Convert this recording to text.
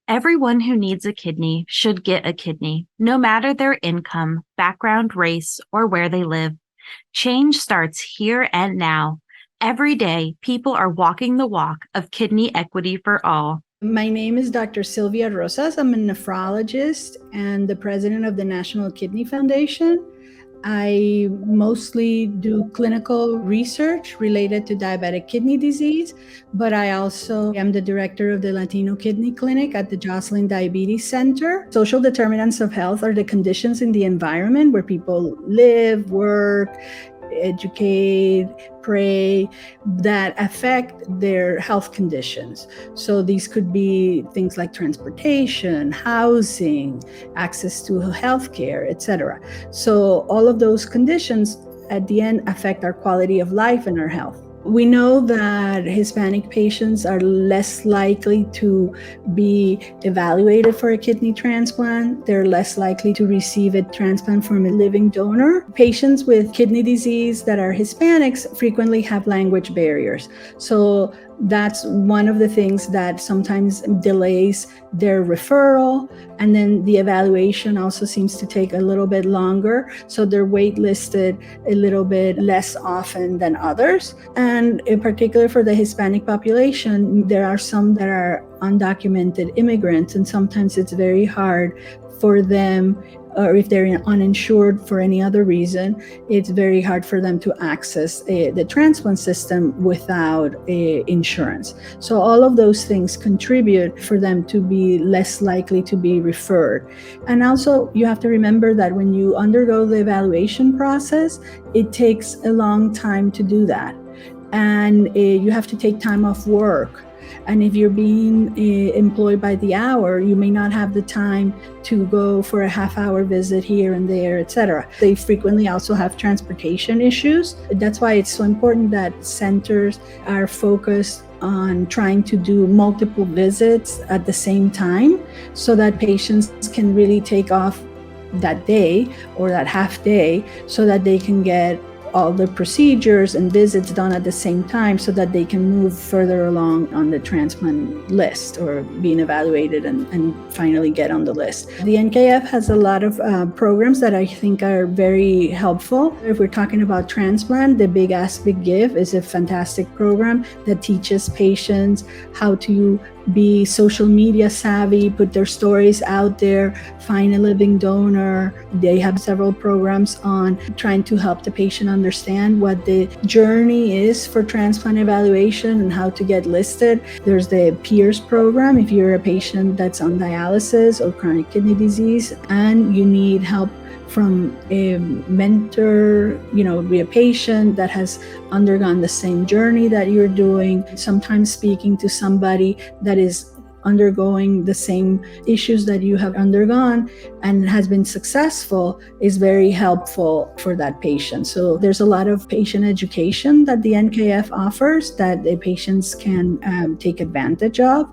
Everyone who needs a kidney should get a kidney, no matter their income, background, race, or where they live. Change starts here and now. Every day, people are walking the walk of kidney equity for all. My name is Dr. Sylvia Rosas. I'm a nephrologist and the president of the National Kidney Foundation. I mostly do clinical research related to diabetic kidney disease, but I also am the director of the Latino Kidney Clinic at the Joslin Diabetes Center. Social determinants of health are the conditions in the environment where people live, work, educate, pray, that affect their health conditions. So these could be things like transportation, housing, access to healthcare, etc. So all of those conditions at the end affect our quality of life and our health. We know that Hispanic patients are less likely to be evaluated for a kidney transplant. They're less likely to receive a transplant from a living donor. Patients with kidney disease that are Hispanics frequently have language barriers. So that's one of the things that sometimes delays their referral. And then the evaluation also seems to take a little bit longer. So they're waitlisted a little bit less often than others. And in particular for the Hispanic population, there are some that are undocumented immigrants, and sometimes it's very hard for them, or if they're uninsured for any other reason, it's very hard for them to access the transplant system without insurance. So all of those things contribute for them to be less likely to be referred. And also you have to remember that when you undergo the evaluation process, it takes a long time to do that. And you have to take time off work. And if you're being employed by the hour, you may not have the time to go for a half-hour visit here and there, etc. They frequently also have transportation issues. That's why it's so important that centers are focused on trying to do multiple visits at the same time so that patients can really take off that day or that half day so that they can get all the procedures and visits done at the same time so that they can move further along on the transplant list or being evaluated and finally get on the list. The NKF has a lot of programs that I think are very helpful. If we're talking about transplant, the Big Ask Big Give is a fantastic program that teaches patients how to be social media savvy, put their stories out there, find a living donor. They have several programs on trying to help the patient understand what the journey is for transplant evaluation and how to get listed. There's the PEERS program if you're a patient that's on dialysis or chronic kidney disease and you need help from a mentor, be a patient that has undergone the same journey that you're doing, sometimes speaking to somebody that is undergoing the same issues that you have undergone and has been successful is very helpful for that patient. So there's a lot of patient education that the NKF offers that the patients can take advantage of.